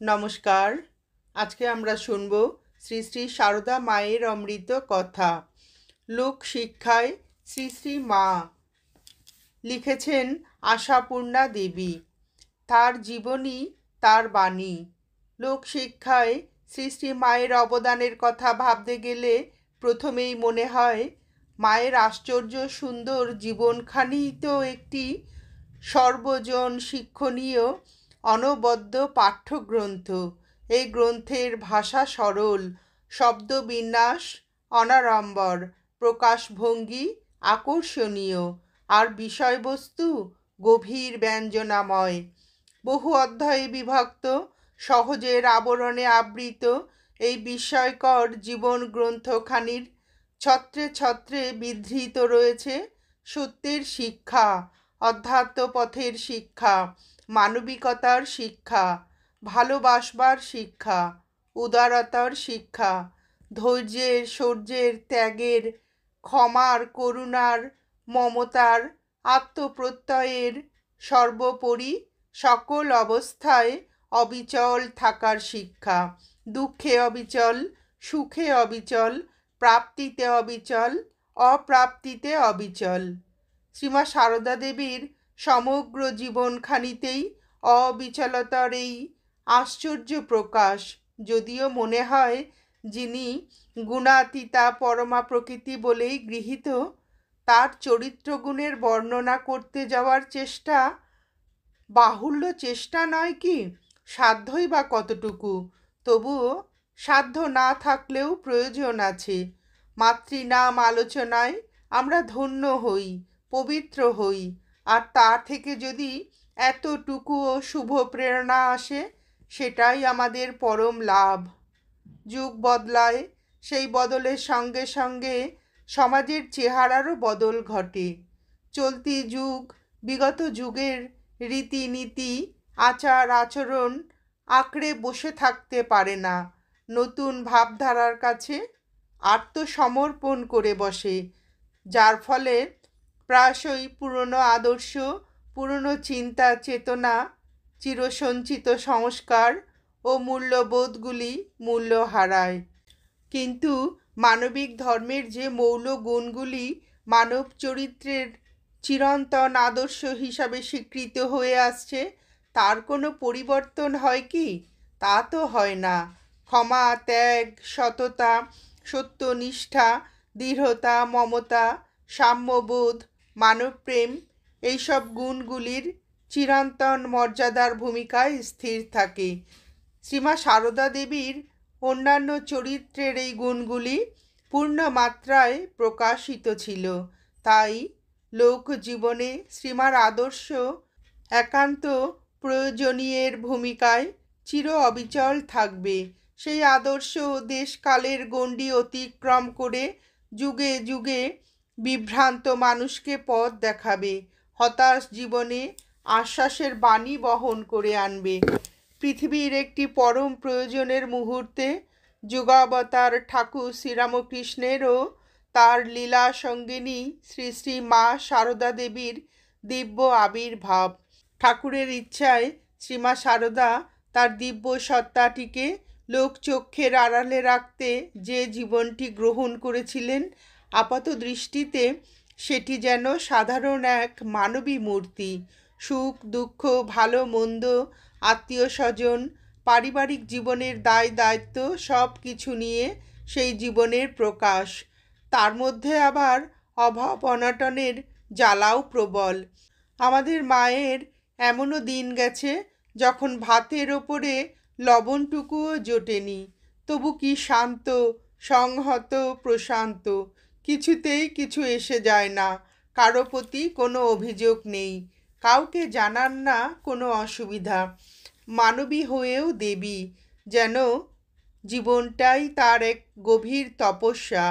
নমস্কার। আজকে আমরা শুনব শ্রী শ্রী সারদা মায়ের অমৃত কথা। লোক শিক্ষায় শ্রী শ্রী মা। লিখেছেন আশাপূর্ণা দেবী। তার জীবনী, তার বাণী। লোক শিক্ষায় শ্রী শ্রী মায়ের অবদানের কথা ভাবতে গেলে প্রথমেই মনে হয় মায়ের আশ্চর্য সুন্দর জীবনখানিই তো একটি সর্বজন শিক্ষণীয় অনবদ্য পাঠ্যগ্রন্থ। এই গ্রন্থের ভাষা সরল, শব্দবিন্যাস অনাড়ম্বর, প্রকাশভঙ্গি আকর্ষণীয়, আর বিষয়বস্তু গভীর ব্যঞ্জনাময়। বহু অধ্যায়ে বিভক্ত, সহজের আবরণে আবৃত এই বিস্ময়কর জীবন গ্রন্থখানির ছত্রে ছত্রে বিধৃত রয়েছে সত্যের শিক্ষা, অধ্যাত্ম পথের শিক্ষা, মানবিকতার শিক্ষা, ভালোবাসবার শিক্ষা, উদারতার শিক্ষা, ধৈর্যের, শৌর্যের, ত্যাগের, ক্ষমার, করুণার, মমতার, আত্মপ্রত্যয়ের, সর্বোপরি সকল অবস্থায় অবিচল থাকার শিক্ষা। দুঃখে অবিচল, সুখে অবিচল, প্রাপ্তিতে অবিচল, অপ্রাপ্তিতে অবিচল। শ্রীমা সারদা দেবীর সমগ্র জীবনখানিতেই অবিচলতার এই আশ্চর্য প্রকাশ। যদিও মনে হয় যিনি গুণাতীতা পরমা প্রকৃতি বলেই গৃহীত, তার চরিত্রগুণের বর্ণনা করতে যাওয়ার চেষ্টা বাহুল্য চেষ্টা নয় কি? সাধ্যই বা কতটুকু? তবুও সাধ্য না থাকলেও প্রয়োজন আছে। মাতৃনাম আলোচনায় আমরা ধন্য হই, পবিত্র হই, আর তা থেকে যদি এতটুকুও শুভ প্রেরণা আসে, সেটাই আমাদের পরম লাভ। যুগ বদলায়, সেই বদলের সঙ্গে সঙ্গে সমাজের চেহারারও বদল ঘটে। চলতি যুগ বিগত যুগের রীতিনীতি, আচার আচরণ আঁকড়ে বসে থাকতে পারে না। নতুন ভাবধারার কাছে আত্মসমর্পণ করে বসে, যার ফলে প্রায়শই পুরনো আদর্শ, পুরনো চিন্তা চেতনা, চিরসঞ্চিত সংস্কার ও মূল্যবোধগুলি মূল্য হারায়। কিন্তু মানবিক ধর্মের যে মৌল গুণগুলি মানব চরিত্রের চিরন্তন আদর্শ হিসাবে স্বীকৃত হয়ে আসছে, তার কোনো পরিবর্তন হয় কি? তা তো হয় না। ক্ষমা, ত্যাগ, সততা, সত্যনিষ্ঠা, দৃঢ়তা, মমতা, সাম্যবোধ, মানবপ্রেম, এইসব গুণগুলির চিরন্তন মর্যাদার ভূমিকায় স্থির থাকে। শ্রীমা সারদা দেবীর অন্যান্য চরিত্রের এই গুণগুলি পূর্ণ মাত্রায় প্রকাশিত ছিল। তাই লোকজীবনে শ্রীমার আদর্শ একান্ত প্রয়োজনীয়ের ভূমিকায় চির অবিচল থাকবে। সেই আদর্শ দেশকালের গণ্ডি অতিক্রম করে যুগে যুগে বিভ্রান্ত মানুষকে পথ দেখাবে, হতাশ জীবনে আশ্বাসের বাণী বহন করে আনবে। পৃথিবীর একটি পরম প্রয়োজনের মুহূর্তে যুগাবতার ঠাকুর শ্রীরামকৃষ্ণেরও তার লীলা সঙ্গিনী শ্রী শ্রী মা সারদা দেবীর দিব্য আবির্ভাব। ঠাকুরের ইচ্ছায় শ্রীমা সারদা তার দিব্য সত্তাটিকে লোকচক্ষের আড়ালে রাখতে যে জীবনটি গ্রহণ করেছিলেন, আপাত দৃষ্টিতে সেটি যেন সাধারণ এক মানবী মূর্তি। সুখ দুঃখ, ভালো মন্দ, আত্মীয় স্বজন, পারিবারিক জীবনের দায় দায়িত্ব সব কিছু নিয়ে সেই জীবনের প্রকাশ। তার মধ্যে আবার অভাব অনটনের জ্বালাও প্রবল। আমাদের মায়ের এমনও দিন গেছে যখন ভাতের ওপরে লবণটুকুও জোটেনি, তবু কি শান্ত, সংহত, প্রশান্ত। কিছুতেই কিছু এসে যায় না, কারো প্রতি কোনো অভিযোগ নেই, কাউকে জানান না কোনো অসুবিধা। মানবী হয়েও দেবী, যেন জীবনটাই তার এক গভীর তপস্যা।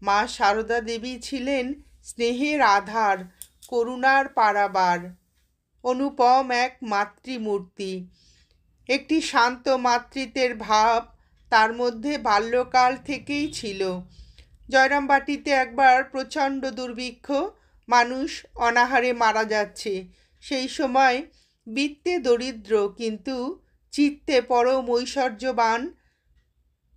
মা সারদা দেবী ছিলেন স্নেহের আধার, করুণার পারাবার, অনুপম এক মাতৃমূর্তি। একটি শান্ত মাতৃত্বের ভাব তার মধ্যে বাল্যকাল থেকেই ছিল। জয়রামবাটিতে একবার প্রচণ্ড দুর্ভিক্ষ, মানুষ অনাহারে মারা যাচ্ছে। সেই সময় বৃত্তে দরিদ্র কিন্তু চিত্তে পরম ঐশ্বর্যবান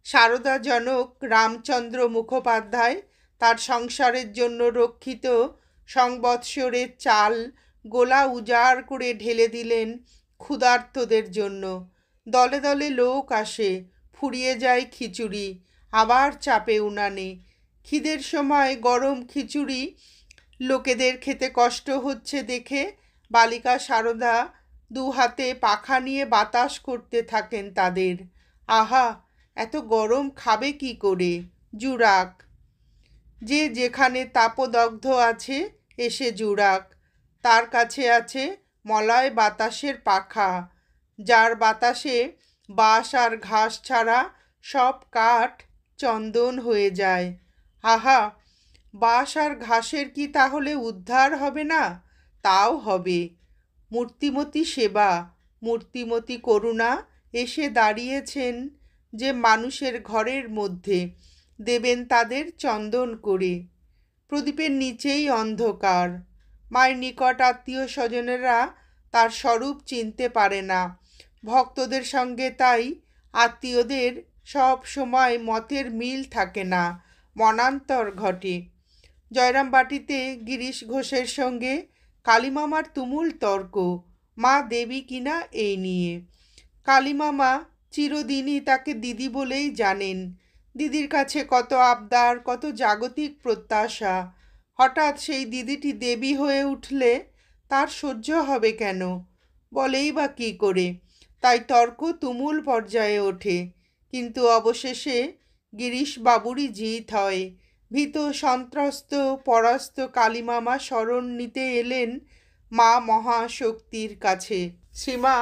শারদাজনক রামচন্দ্র মুখোপাধ্যায় তার সংসারের জন্য রক্ষিত সংবৎসরের চাল গোলা উজাড় করে ঢেলে দিলেন ক্ষুধার্তদের জন্য। দলে দলে লোক আসে, ফুরিয়ে যায় খিচুড়ি, আবার চাপে উনানে। খিদের সময় গরম খিচুড়ি লোকেদের খেতে কষ্ট হচ্ছে দেখে বালিকা সারদা দু হাতে পাখা নিয়ে বাতাস করতে থাকেন তাদের। আহা, এত গরম খাবে কি করে? জুড়াক, যে যেখানে তাপদগ্ধ আছে এসে জুড়াক। তার কাছে আছে মলয় বাতাসের পাখা, যার বাতাসে বাঁশ আর ঘাস ছাড়া সব কাঠ চন্দন হয়ে যায়। আহা, বাঁশ আর ঘাসের কি তাহলে উদ্ধার হবে না? তাও হবে। মূর্তিমতী সেবা, মূর্তিমতী করুণা এসে দাঁড়িয়েছেন যে মানুষের ঘরের মধ্যে, দেবেন তাদের চন্দন করে। প্রদীপের নিচেই অন্ধকার। মায়ের নিকট আত্মীয় স্বজনেরা তার স্বরূপ চিনতে পারে না। ভক্তদের সঙ্গে তাই আত্মীয়দের সব সময় মতের মিল থাকে না, মনান্তর ঘটে। জয়রামবাটিতে গিরিশ ঘোষের সঙ্গে কালীমামার তুমুল তর্ক, মা দেবী কিনা এই নিয়ে। কালীমামা চিরদিনই তাকে দিদি বলেই জানেন। দিদির কাছে কত আবদার, কত জাগতিক প্রত্যাশা। হঠাৎ সেই দিদিটি দেবী হয়ে উঠলে তার সহ্য হবে কেন? বলেই বা কী করে? তাই তর্ক তুমুল পর্যায়ে ওঠে। কিন্তু অবশেষে গিরিশবাবুরই জিত হয়। ভীত সন্ত্রস্ত পরাস্ত কালীমামা শরণ নিতে এলেন মা মহাশক্তির কাছে। শ্রীমা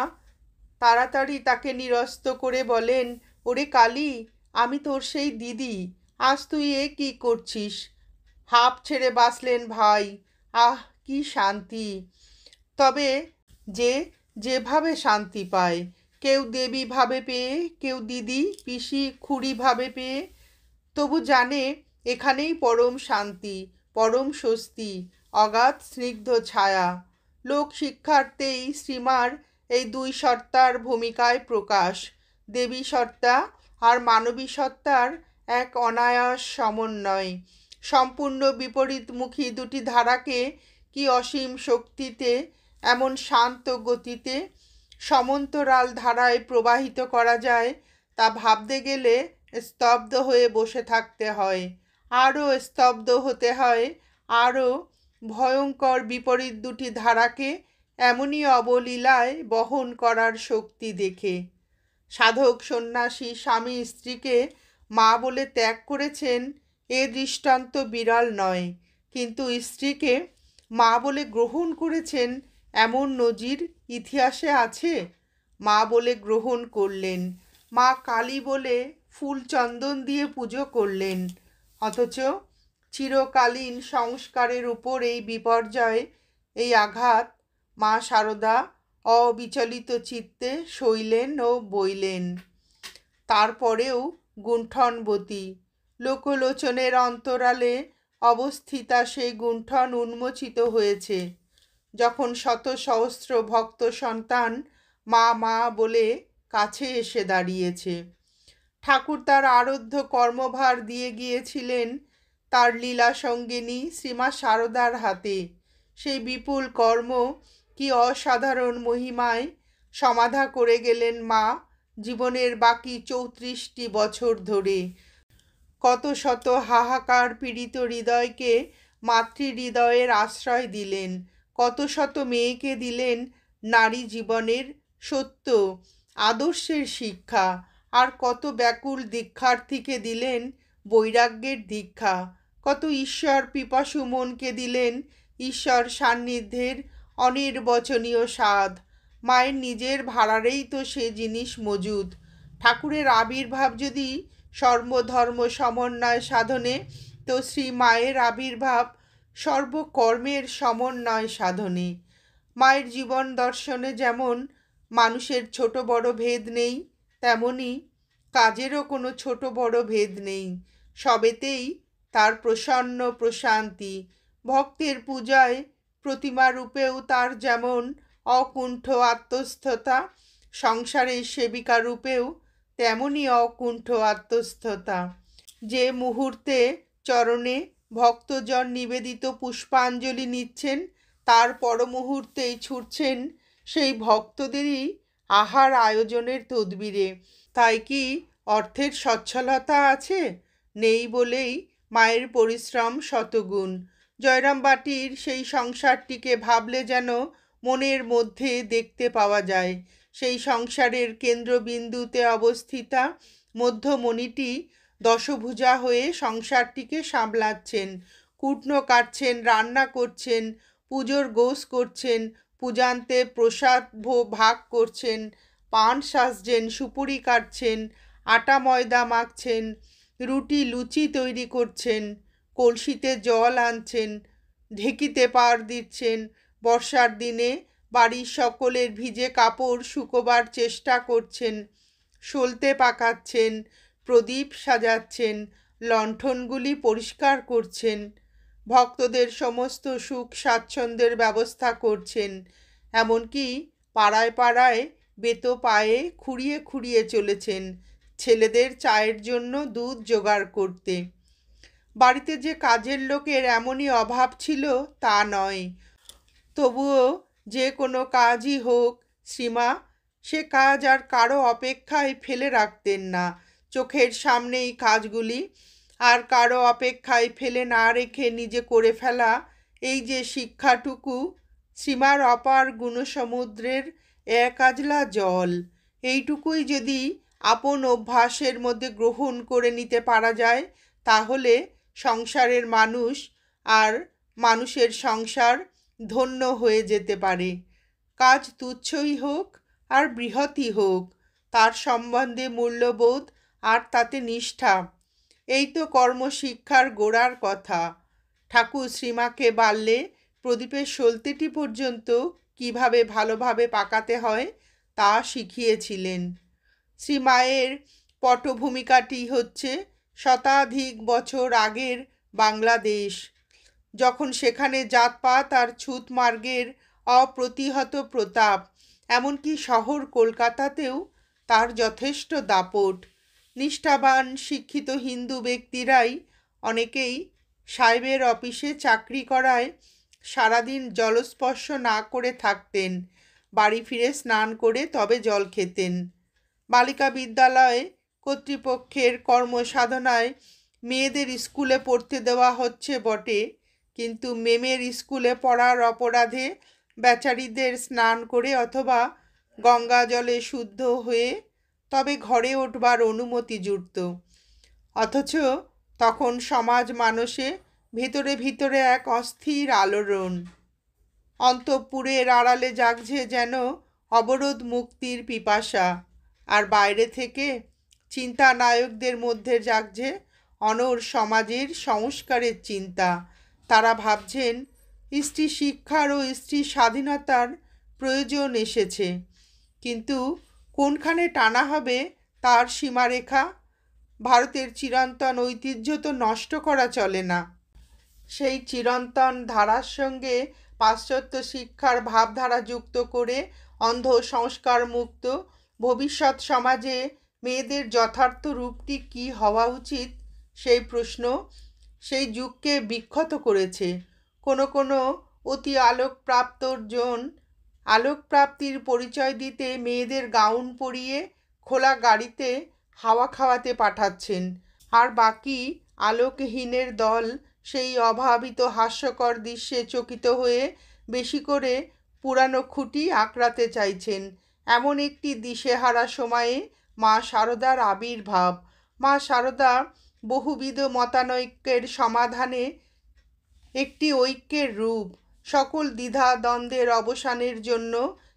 তাড়াতাড়ি তাকে নিরস্ত করে বলেন, ওরে কালী, আমি তোর সেই দিদি, আজ তুই এ কী করছিস? হাঁপ ছেড়ে বাঁচলেন ভাই। আহ, কি শান্তি! তবে যে যেভাবে শান্তি পায়, কেউ দেবী ভাবে পেয়ে, কেউ দিদি পিসি খুড়ি ভাবে পেয়ে, তবু জানে এখানেই পরম শান্তি, পরম স্বস্তি, অগাধ স্নিগ্ধ ছায়া। লোক শিক্ষার্থেই শ্রীমার এই দুই সত্তার ভূমিকায় প্রকাশ। দেবী সত্তা আর মানবী সত্তার এক অনায়াস সমন্বয়। সম্পূর্ণ বিপরীতমুখী দুটি ধারাকে কি অসীম শক্তিতে, এমন শান্ত গতিতে সমান্তরাল ধারায় প্রবাহিত করা যায়, তা ভাবতে গেলে স্তব্ধ হয়ে বসে থাকতে হয়। আরও স্তব্ধ হতে হয় আরও ভয়ঙ্কর বিপরীত দুটি ধারাকে এমনই অবলীলায় বহন করার শক্তি দেখে। সাধক সন্ন্যাসী স্বামী স্ত্রীকে মা বলে ত্যাগ করেছেন, এ দৃষ্টান্ত বিরল নয়। কিন্তু স্ত্রীকে মা বলে গ্রহণ করেছেন এমন নজির ইতিহাসে আছে? মা বলে গ্রহণ করলেন, মা কালী বলে ফুল চন্দন দিয়ে পুজো করলেন, অথচ চিরকালীন সংস্কারের উপর এই বিপর্যয়, এই আঘাত মা শারদা অবিচলিত চিত্তে সইলেন ও বইলেন। তারপরেও গুণ্ঠনবতী, লোকলোচনের অন্তরালে অবস্থিতা সেই গুণ্ঠন উন্মোচিত হয়েছে, যখন শত সহস্র ভক্ত সন্তান মা মা বলে কাছে এসে দাঁড়িয়েছে। ঠাকুর তার আরাধ্য কর্মভার দিয়ে গিয়েছিলেন তার লীলা সঙ্গিনী শ্রীমা শারদার হাতে। সেই বিপুল কর্ম কি অসাধারণ মহিমায় সমাধা করে গেলেন মা জীবনের বাকি 34টি বছর ধরে। কত শত হাহাকার পীড়িত হৃদয়কে মাতৃহৃদয়ের আশ্রয় দিলেন, কত শত মেয়েকে দিলেন নারী জীবনের সত্য আদর্শের শিক্ষা, আর কত ব্যাকুল দীক্ষার্থীকে দিলেন বৈরাগ্যের দীক্ষা, কত ঈশ্বর পিপাসু মনকে দিলেন ঈশ্বর সান্নিধ্যের অনির্বচনীয় স্বাদ। মায়ের নিজের ভাড়ারেই তো সে জিনিস মজুদ। ঠাকুরের আবির্ভাব যদি সর্বধর্ম সমন্বয় সাধনে, তো শ্রী মায়ের আবির্ভাব সর্বকর্মের সমন্বয় সাধনে। মায়ের জীবন দর্শনে যেমন মানুষের ছোট বড় ভেদ নেই, তেমনি কাজেরও কোনো ছোট বড় ভেদ নেই। সবেতেই তার প্রসন্ন প্রশান্তি। ভক্তের পূজায় প্রতিমা রূপেও তার যেমন অকুণ্ঠ আত্মস্থতা, সংসারের সেবিকা রূপেও তেমনই অকুণ্ঠ আত্মস্থতা। যে মুহূর্তে চরণে ভক্তজন নিবেদিত পুষ্পাঞ্জলি নিচ্ছেন, তার পর মুহূর্তেই ছুটছেন সেই ভক্তদেরই আহার আয়োজনের তদবিরে। তাই কি অর্থের সচ্ছলতা আছে? নেই বলেই মায়ের পরিশ্রম শতগুণ। জয়রাম বাটির সেই সংসারটিকে ভাবলে যেন মনের মধ্যে দেখতে পাওয়া যায়। সেই সংসারের কেন্দ্রবিন্দুতে অবস্থিতা মধ্যমণিটি দশভুজা হয়ে সংসারটিকে সামলাচ্ছেন। কুটনো কাটছেন, রান্না করছেন, পুজোর গোছ করছেন, পূজান্তে প্রসাদ ভাগ করছেন, পান সাজছেন, সুপুরি কাটছেন, আটা ময়দা মাখছেন, রুটি লুচি তৈরি করছেন, কলসিতে জল আনছেন, ঢেকিতে পাড় দিচ্ছেন, বর্ষার দিনে বাড়ির সকলের ভিজে কাপড় শুকোবার চেষ্টা করছেন, সলতে পাকাচ্ছেন, প্রদীপ সাজাচ্ছেন, লণ্ঠনগুলি পরিষ্কার করছেন, ভক্তদের সমস্ত সুখ স্বাচ্ছন্দ্যের ব্যবস্থা করছেন, এমনকি পাড়ায় পাড়ায় বেতো পায়ে খুঁড়িয়ে খুঁড়িয়ে চলেছেন ছেলেদের চায়ের জন্য দুধ জোগাড় করতে। বাড়িতে যে কাজের লোকের এমনই অভাব ছিল তা নয়, তবুও যে কোনো কাজই হোক শ্রীমা সে কাজ আর কারো অপেক্ষায় ফেলে রাখতেন না। চোখের সামনেই কাজগুলি আর কারো অপেক্ষায় ফেলে না রেখে নিজে করে ফেলা, এই যে শিক্ষাটুকু শ্রীমার অপার গুণসমুদ্রের এক আজলা জল। এইটুকুই যদি আপন অভ্যাসের মধ্যে গ্রহণ করে নিতে পারা যায়, তাহলে সংসারের মানুষ আর মানুষের সংসার ধন্য হয়ে যেতে পারে। কাজ তুচ্ছই হোক আর বৃহৎই হোক, তার সম্বন্ধে মূল্যবোধ আর তাতে নিষ্ঠা, এই তো কর্মশিক্ষার গোড়ার কথা। ঠাকুর শ্রীমাকে বাড়লে প্রদীপের সলতেটি পর্যন্ত কিভাবে ভালোভাবে পাকাতে হয় তা শিখিয়েছিলেন। শ্রীমায়ের পটভূমিকাটি হচ্ছে শতাধিক বছর আগের বাংলাদেশ, যখন সেখানে জাতপাত আর ছুঁতমার্গের অপ্রতিহত প্রতাপ। এমনকি শহর কলকাতাতেও তার যথেষ্ট দাপট। নিষ্ঠাবান শিক্ষিত হিন্দু ব্যক্তিরাই অনেকেই সাহেবের অফিসে চাকরি করায় সারাদিন জলস্পর্শ না করে থাকতেন, বাড়ি ফিরে স্নান করে তবে জল খেতেন। বালিকা বিদ্যালয় কর্তৃপক্ষের কর্মসাধনায় মেয়েদের স্কুলে পড়তে দেওয়া হচ্ছে বটে, কিন্তু মেমের স্কুলে পড়ার অপরাধে বেচারিদের স্নান করে অথবা গঙ্গা জলে শুদ্ধ হয়ে তবে ঘরে উঠবার অনুমতি জুটত। অথচ তখন সমাজ মানুষে ভিতরে ভিতরে এক অস্থির আলোড়ন। অন্তঃপুরের আড়ালে জাগছে যেন অবরোধ মুক্তির পিপাসা, আর বাইরে থেকে চিন্তা নায়কদের মধ্যে জাগছে অনড় সমাজের সংস্কারের চিন্তা। তারা ভাবছেন স্ত্রী শিক্ষার ও স্ত্রী স্বাধীনতার প্রয়োজন এসেছে, কিন্তু কোনখানে টানা হবে তার সীমারেখা। ভারতের চিরন্তন ঐতিহ্য তো নষ্ট করা চলে না। সেই চিরন্তন ধারার সঙ্গে পাশ্চাত্য শিক্ষার ভাবধারা যুক্ত করে অন্ধ সংস্কার মুক্ত ভবিষ্যৎ সমাজে মেয়েদের যথার্থ রূপটি কী হওয়া উচিত, সেই প্রশ্ন সেই যুগকে বিক্ষত করেছে। কোনো কোনো অতি আলোকপ্রাপ্তজন আলোকপ্রাপ্তির পরিচয় দিতে মেয়েদের গাউন পরিয়ে খোলা গাড়িতে হাওয়া খাওয়াতে পাঠাচ্ছেন, আর বাকি আলোকহীনের দল সেই অভাবিত হাস্যকর দৃশ্যে চকিত হয়ে বেশি করে পুরানো খুঁটি আঁকড়াতে চাইছেন। এমন একটি দিশেহারা সময়ে মা শারদার আবির্ভাব। মা শারদা বহুবিধ মতানৈক্যের সমাধানে একটি ঐক্যের রূপ, সকল দ্বিধা দ্বন্দ্বের অবসানের জন্য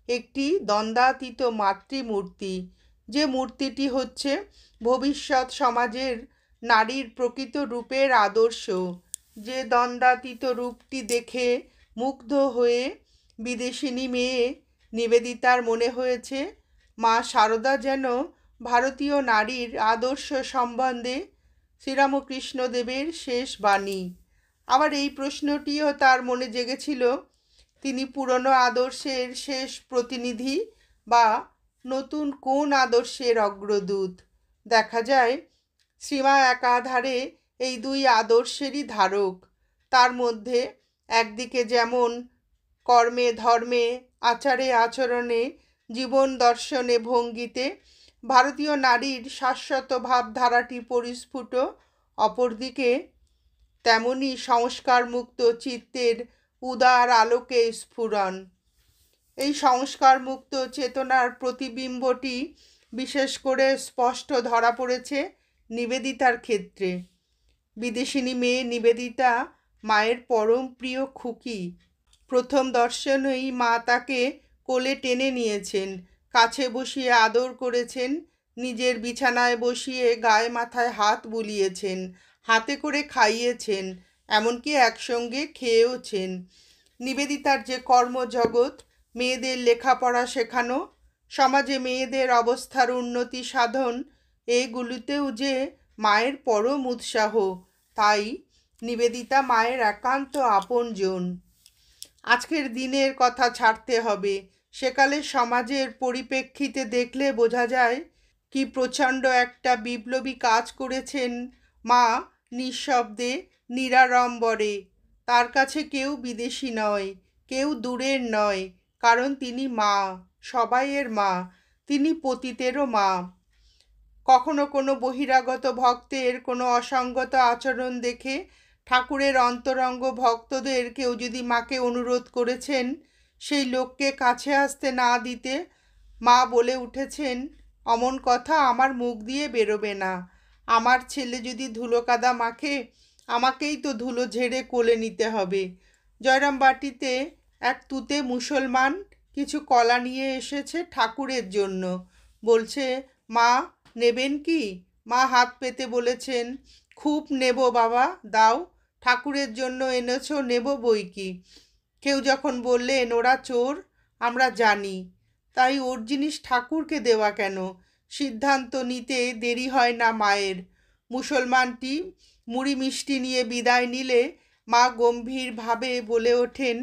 একটি দ্বন্দ্বাতীত মাতৃমূর্তি, যে মূর্তিটি হচ্ছে ভবিষ্যৎ সমাজের নারীর প্রকৃত রূপের আদর্শ। যে দ্বন্দ্বাতীত রূপটি দেখে মুগ্ধ হয়ে বিদেশিনী মেয়ে নিবেদিতার মনে হয়েছে মা শারদা যেন ভারতীয় নারীর আদর্শ সম্বন্ধে শ্রীরামকৃষ্ণদেবের শেষ বাণী। আবার এই প্রশ্নটিও তার মনে জেগেছিল, তিনি পুরনো আদর্শের শেষ প্রতিনিধি বা নতুন কোন আদর্শের অগ্রদূত? দেখা যায় শ্রীমা একাধারে এই দুই আদর্শেরই ধারক। তার মধ্যে একদিকে যেমন কর্মে ধর্মে আচারে আচরণে জীবন দর্শনে ভঙ্গিতে ভারতীয় নারীর শাশ্বত ভাবধারাটি পরিস্ফুট, অপরদিকে তেমনি সংস্কারমুক্ত চিত্তের উদার আলোকে স্ফুরণ। এই সংস্কারমুক্ত চেতনার প্রতিবিম্বটি বিশেষ করে স্পষ্ট ধরা পড়েছে নিবেদিতার ক্ষেত্রে। বিদেশিনী মেয়ে নিবেদিতা মায়ের পরম প্রিয় খুকি। প্রথম দর্শনেই মা তাকে কোলে টেনে নিয়েছেন, কাছে বসিয়ে আদর করেছেন, নিজের বিছানায় বসিয়ে গায়ে মাথায় হাত বুলিয়েছেন, হাতে করে খাইয়েছেন, এমনকি একসঙ্গে খেয়েওছেন। নিবেদিতার যে কর্মজগৎ, মেয়েদের লেখাপড়া শেখানো, সমাজে মেয়েদের অবস্থার উন্নতি সাধন, এগুলিতেও যে মায়ের পরম উৎসাহ। তাই নিবেদিতা মায়ের একান্ত আপনজন। আজকের দিনের কথা ছাড়তে হবে, সেকালের সমাজের পরিপ্রেক্ষিতে দেখলে বোঝা যায় কি প্রচণ্ড একটা বিপ্লবী কাজ করেছেন মা নিঃশব্দে নিরাড়ম্বরে। তার কাছে কেউ বিদেশি নয়, কেউ দূরের নয়, কারণ তিনি মা, সবাইয়ের মা, তিনি পতিতেরও মা। কখনো কোনো বহিরাগত ভক্তের কোনো অসঙ্গত আচরণ দেখে ঠাকুরের অন্তরঙ্গ ভক্তদের কেউ যদি মাকে অনুরোধ করেছেন সেই লোককে কাছে আসতে না দিতে, মা বলে উঠেছেন, অমন কথা আমার মুখ দিয়ে বেরোবে না। আমার ছেলে যদি ধুলো কাদা মাখে, আমাকেই তো ধুলো ঝেড়ে কোলে নিতে হবে। জয়রামবাটিতে এক তুতে মুসলমান কিছু কলা নিয়ে এসেছে ঠাকুরের জন্য। বলছে, মা নেবেন কি? মা হাত পেতে বলেছেন, খুব নেব বাবা, দাও, ঠাকুরের জন্য এনেছো, নেব বই কি। কেউ যখন বললেন, ওরা চোর, আমরা জানি, তাই ওর জিনিস ঠাকুরকে দেওয়া কেন? সিদ্ধান্ত নিতে দেরি হয় না মায়ের। মুসলমানটি মুড়ি মিষ্টি নিয়ে বিদায় নিলে মা গম্ভীরভাবে বলে ওঠেন,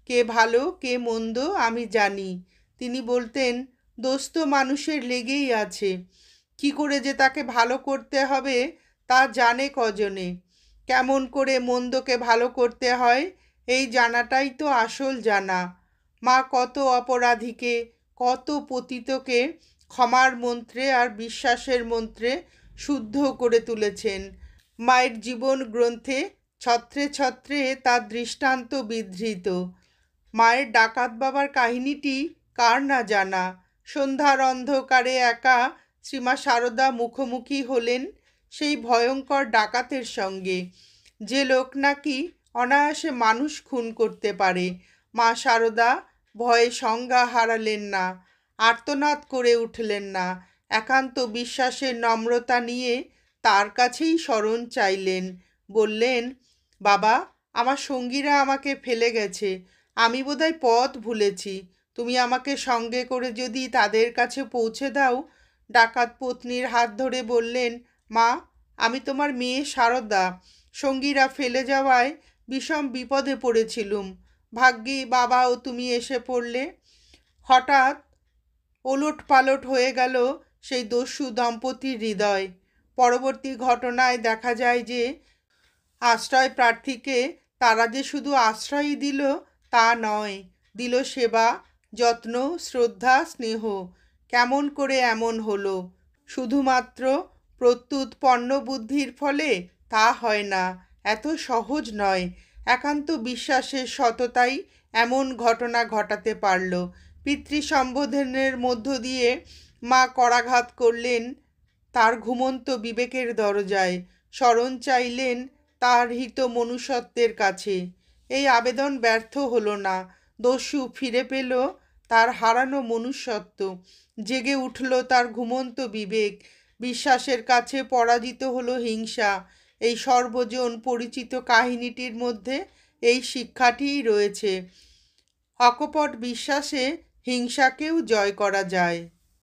কে ভালো কে মন্দ আমি জানি। তিনি বলতেন, দোষ তো মানুষের লেগেই আছে, কি করে যে তাকে ভালো করতে হবে তা জানে কজনে। কেমন করে মন্দকে ভালো করতে হয় এই জানাটাই তো আসল জানা। মা কত অপরাধীকে, কত পতিতকে ক্ষমার মন্ত্রে আর বিশ্বাসের মন্ত্রে শুদ্ধ করে তুলেছেন। মায়ের জীবন গ্রন্থে ছত্রে ছত্রে তার দৃষ্টান্ত বিধৃত। মায়ের ডাকাত বাবার কাহিনীটি কার না জানা। সন্ধ্যার অন্ধকারে একা শ্রীমা সারদা মুখোমুখি হলেন সেই ভয়ঙ্কর ডাকাতের সঙ্গে, যে লোক নাকি অনায়াসে মানুষ খুন করতে পারে। মা সারদা ভয়ে সংজ্ঞা হারালেন না, আর্তনাদ করে উঠলেন না, একান্ত বিশ্বাসের নম্রতা নিয়ে তার কাছেই শরণ চাইলেন। বললেন, বাবা, আমার সঙ্গীরা আমাকে ফেলে গেছে, আমি বোধহয় পথ ভুলেছি, তুমি আমাকে সঙ্গে করে যদি তাদের কাছে পৌঁছে দাও। ডাকাত পত্নীর হাত ধরে বললেন, মা, আমি তোমার মেয়ে সারদা, সঙ্গীরা ফেলে যাওয়ায় বিষম বিপদে পড়েছিলুম, ভাগ্যে বাবা ও তুমি এসে পড়লে। হঠাৎ ওলট পালট হয়ে গেল সেই দস্যু দম্পতির হৃদয়। পরবর্তী ঘটনায় দেখা যায় যে আশ্রয় প্রার্থীকে তারা যে শুধু আশ্রয়ই দিল তা নয়, দিল সেবা, যত্ন, শ্রদ্ধা, স্নেহ। কেমন করে এমন হলো? শুধুমাত্র প্রত্যুৎপন্ন বুদ্ধির ফলে তা হয় না, এত সহজ নয়। একান্ত বিশ্বাসের সততাই এমন ঘটনা ঘটাতে পারল। পিতৃসম্বোধনের মধ্য দিয়ে মা করাঘাত করলেন তার ঘুমন্ত বিবেকের দরজায়, শরণ চাইলেন তার হিত মনুষ্যত্বের কাছে। এই আবেদন ব্যর্থ হলো না। দস্যু ফিরে পেল তার হারানো মনুষ্যত্ব, জেগে উঠল তার ঘুমন্ত বিবেক। বিশ্বাসের কাছে পরাজিত হলো হিংসা। এই সর্বজন পরিচিত কাহিনীটির মধ্যে এই শিক্ষাটিই রয়েছে, অকপট বিশ্বাসে হিংসাকেও জয় করা যায়।